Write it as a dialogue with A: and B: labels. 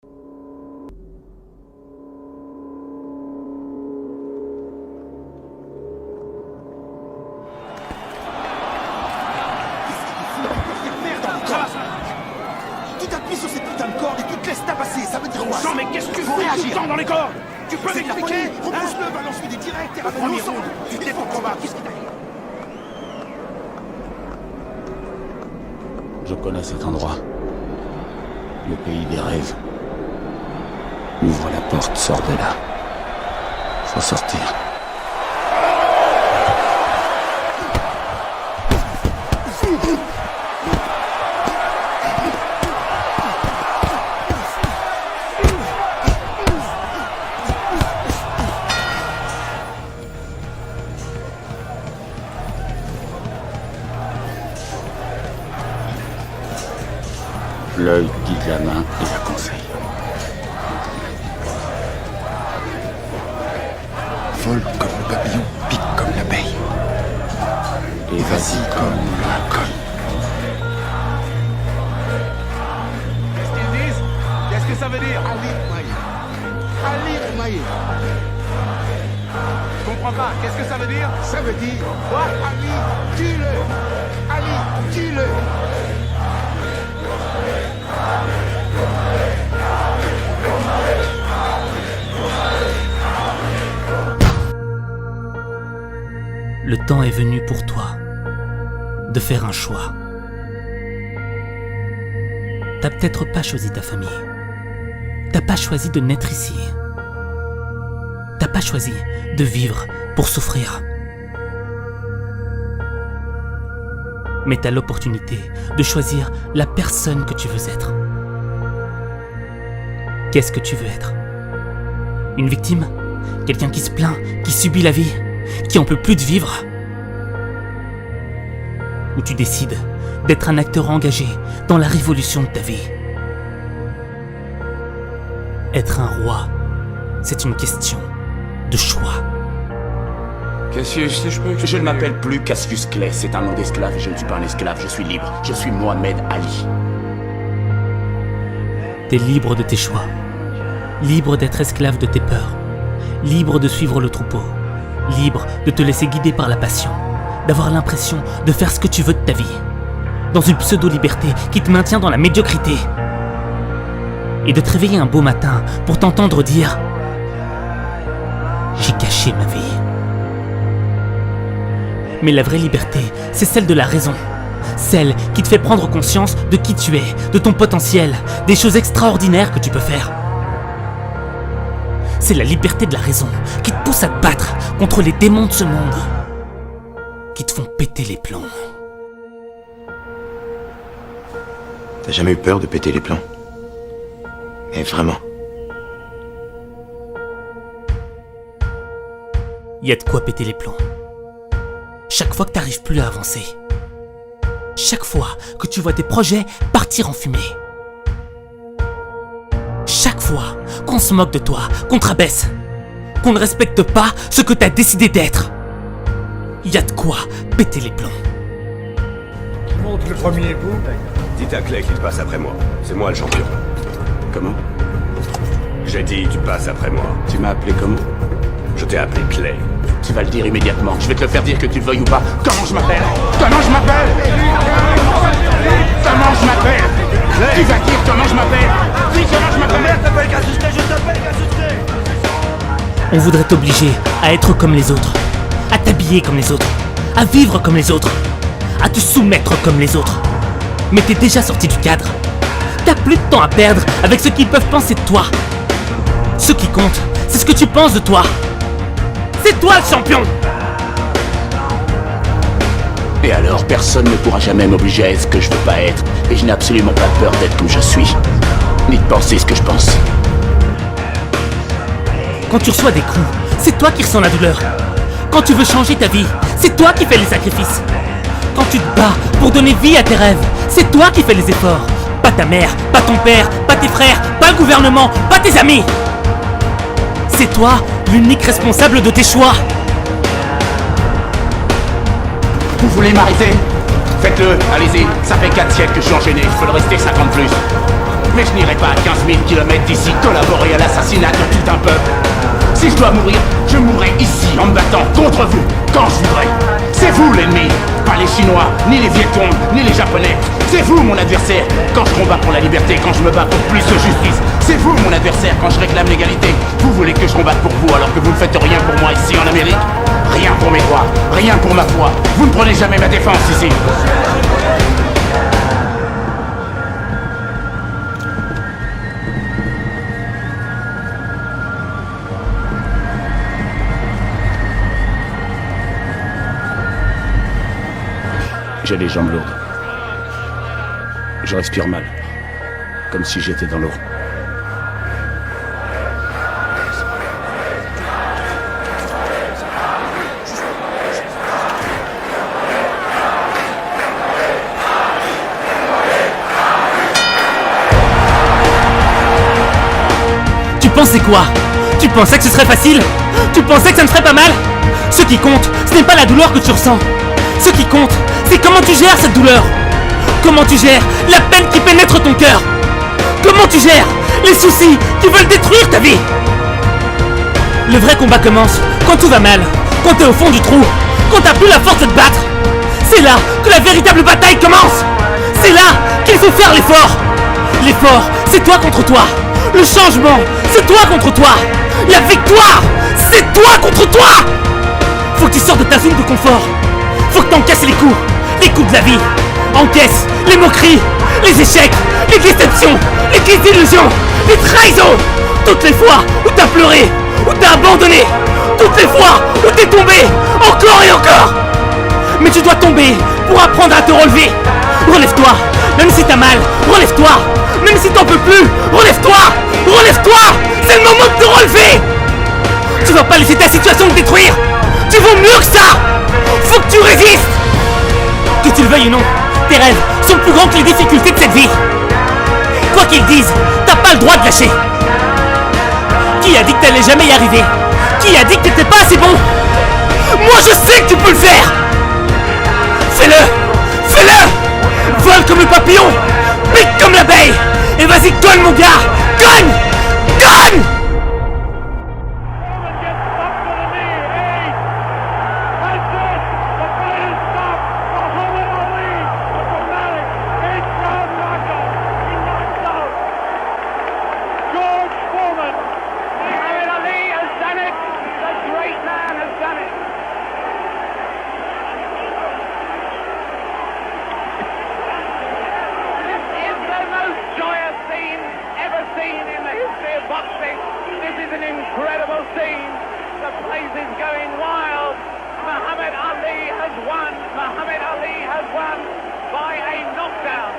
A: Tu t'appuies sur cette putain de corde et tu te laisses tabasser, ça veut dire quoi?
B: Jean, mais qu'est-ce que tu fais tout le temps dans les cordes? Tu peux m'expliquer?
A: Repousse-le, balance-lui des directs et
B: Au
A: ramène
B: premier
A: le sang.
B: round, tu t'es pour combat, qu'est-ce qui t'arrive?
C: Je connais cet endroit. Le pays des rêves. Ouvre la porte, sors de là. Faut sortir. L'œil guide la main et la conseille.
D: Vole comme le papillon, pique comme l'abeille.
C: Et vas-y comme la colle.
B: Qu'est-ce qu'ils disent? Qu'est-ce que ça veut dire?
A: Ali Maïe.
B: Je comprends pas, qu'est-ce que ça veut dire?
A: Ça veut dire
B: Quoi?
A: Ali, tue-le. Ali, tue-le.
E: Le temps est venu pour toi de faire un choix. T'as peut-être pas choisi ta famille. T'as pas choisi de naître ici. T'as pas choisi de vivre pour souffrir. Mais t'as l'opportunité de choisir la personne que tu veux être. Qu'est-ce que tu veux être? Une victime? Quelqu'un qui se plaint, qui subit la vie, qui en peut plus de vivre? Ou tu décides d'être un acteur engagé dans la révolution de ta vie? Être un roi, c'est une question de choix.
C: Cassius, si je peux...
F: Je ne m'appelle plus Cassius Clay, c'est un nom d'esclave et je ne suis pas un esclave, je suis libre. Je suis Mohamed Ali.
E: T'es libre de tes choix, libre d'être esclave de tes peurs, libre de suivre le troupeau, libre de te laisser guider par la passion, d'avoir l'impression de faire ce que tu veux de ta vie, dans une pseudo-liberté qui te maintient dans la médiocrité, et de te réveiller un beau matin pour t'entendre dire « J'ai caché ma vie ». Mais la vraie liberté, c'est celle de la raison. Celle qui te fait prendre conscience de qui tu es, de ton potentiel, des choses extraordinaires que tu peux faire. C'est la liberté de la raison qui te pousse à te battre contre les démons de ce monde, qui te font péter les plombs.
D: T'as jamais eu peur de péter les plombs? Mais vraiment?
E: Y a de quoi péter les plombs. Chaque fois que t'arrives plus à avancer. Chaque fois que tu vois tes projets partir en fumée. Chaque fois qu'on se moque de toi, qu'on te rabaisse, qu'on ne respecte pas ce que t'as décidé d'être. Y a de quoi péter les plombs.
B: Monte le premier bout.
F: Dites à Clay qu'il passe après moi. C'est moi le champion.
C: Comment?
F: J'ai dit tu passes après moi.
C: Tu m'as appelé comment?
F: Je t'ai appelé Clay. Tu vas le dire immédiatement. Je vais te le faire dire que tu le veuilles ou pas. Comment je m'appelle? Comment je m'appelle? Comment je m'appelle? Tu vas dire comment je m'appelle? Dis comment je m'appelle? Je t'appelle Cassius Clay.
E: On voudrait t'obliger à être comme les autres, à t'habiller comme les autres, à vivre comme les autres, à te soumettre comme les autres. Mais t'es déjà sorti du cadre. T'as plus de temps à perdre avec ce qu'ils peuvent penser de toi. Ce qui compte, c'est ce que tu penses de toi. C'est toi le champion!
F: Et alors, personne ne pourra jamais m'obliger à être ce que je veux pas être. Et je n'ai absolument pas peur d'être comme je suis. Ni de penser ce que je pense.
E: Quand tu reçois des coups, c'est toi qui ressens la douleur. Quand tu veux changer ta vie, c'est toi qui fais les sacrifices. Quand tu te bats pour donner vie à tes rêves, c'est toi qui fais les efforts. Pas ta mère, pas ton père, pas tes frères, pas le gouvernement, pas tes amis. C'est toi l'unique responsable de tes choix.
F: Vous voulez m'arrêter? Faites-le, allez-y. Ça fait 4 siècles que je suis enchaîné, je peux le rester 50 plus. Mais je n'irai pas à 15 000 kilomètres d'ici collaborer à l'assassinat de tout un peuple. Si je dois mourir, je mourrai ici en me battant contre vous, quand je voudrais. C'est vous l'ennemi, pas les Chinois, ni les Vietcong, ni les Japonais. C'est vous mon adversaire, quand je combats pour la liberté, quand je me bats pour plus de justice. C'est vous mon adversaire, quand je réclame l'égalité. Vous voulez que je combatte pour vous alors que vous ne faites rien pour moi ici en Amérique? Rien pour mes droits, rien pour ma foi. Vous ne prenez jamais ma défense ici. J'ai les jambes lourdes. Je respire mal, comme si j'étais dans l'eau.
E: Tu pensais quoi? Tu pensais que ce serait facile? Tu pensais que ça ne serait pas mal? Ce qui compte, ce n'est pas la douleur que tu ressens. Ce qui compte, c'est comment tu gères cette douleur. Comment tu gères la peine qui pénètre ton cœur. Comment tu gères les soucis qui veulent détruire ta vie. Le vrai combat commence quand tout va mal, quand t'es au fond du trou, quand t'as plus la force de te battre. C'est là que la véritable bataille commence. C'est là qu'il faut faire l'effort. L'effort, c'est toi contre toi. Le changement, c'est toi contre toi. La victoire, c'est toi contre toi. Faut que tu sortes de ta zone de confort. Faut que t'encaisses les coups de la vie. Encaisse les moqueries, les échecs, les déceptions, les désillusions, les trahisons. Toutes les fois où t'as pleuré, où t'as abandonné. Toutes les fois où t'es tombé, encore et encore. Mais tu dois tomber pour apprendre à te relever. Relève-toi, même si t'as mal, relève-toi. Même si t'en peux plus, relève-toi. Relève-toi, c'est le moment de te relever. Tu vas pas laisser ta situation te détruire. Tu vaux mieux que ça. Faut que tu résistes. Que tu le veuilles ou non, tes rêves sont plus grands que les difficultés de cette vie. Quoi qu'ils disent, t'as pas le droit de lâcher. Qui a dit que t'allais jamais y arriver? Qui a dit que t'étais pas assez bon? Moi je sais que tu peux le faire. Fais-le. Fais-le. Vole comme le papillon. Pique comme l'abeille. Et vas-y, cogne mon gars. Cogne. Cogne.
B: Boxing. This is an incredible scene. The place is going wild. Muhammad Ali has won. Muhammad Ali has won by a knockdown.